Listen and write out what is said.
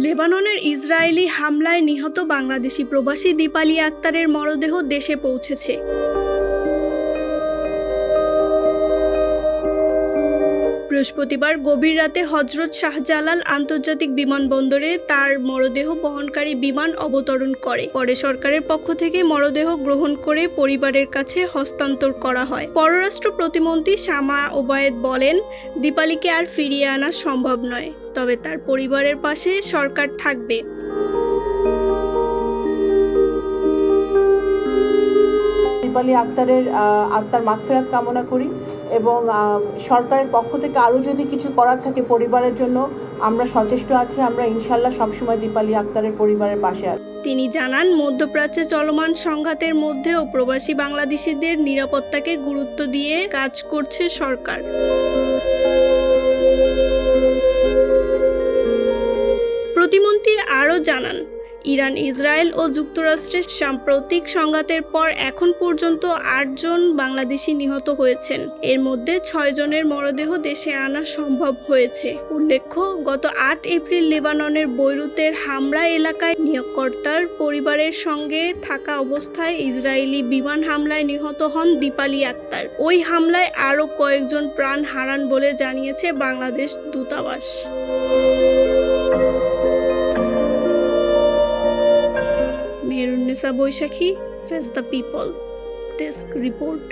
লেবাননের ইসরায়েলি হামলায় নিহত বাংলাদেশি প্রবাসী দীপালি আক্তারের মরদেহ দেশে পৌঁছেছে। বৃহস্পতিবার গভীর রাতে হজরত শাহজালাল আন্তর্জাতিক বিমানবন্দরে তার মরদেহ বহনকারী বিমান অবতরণ করে। পরে সরকারের পক্ষ থেকে মরদেহ গ্রহণ করে পরিবারের কাছে হস্তান্তর করা হয়। পররাষ্ট্র প্রতিমন্ত্রী শামা ওবায়েদ বলেন, দীপালিকে আর ফিরিয়ে আনা সম্ভব নয়, তবে তার পরিবারের পাশে সরকার থাকবে। দীপালি আক্তারের আত্মার মাগফিরাত কামনা করি এবং সরকারের পক্ষ থেকে আরও যদি কিছু করার থাকে পরিবারের জন্য আমরা সচেষ্ট আছি। আমরা ইনশাল্লাহ সবসময় দীপালি আক্তারের পরিবারের পাশে আছি। তিনি জানান, মধ্যপ্রাচ্যে চলমান সংঘাতের মধ্যেও প্রবাসী বাংলাদেশিদের নিরাপত্তাকে গুরুত্ব দিয়ে কাজ করছে সরকার। প্রতিমন্ত্রী আরও জানান, ইরান, ইসরায়েল ও যুক্তরাষ্ট্রের সাম্প্রতিক সংঘাতের পর এখন পর্যন্ত ৮ জন বাংলাদেশি নিহত হয়েছেন। এর মধ্যে ৬ জনের মরদেহ দেশে আনা সম্ভব হয়েছে। উল্লেখ্য, গত ৮ এপ্রিল লেবাননের বৈরুতের হামরা এলাকায় নিয়োগকর্তার পরিবারের সঙ্গে থাকা অবস্থায় ইসরায়েলি বিমান হামলায় নিহত হন দীপালি আক্তার। ওই হামলায় আরও কয়েকজন প্রাণ হারান বলে জানিয়েছে বাংলাদেশ দূতাবাস। Meherunnesa Boishakhi, face the people, desk report.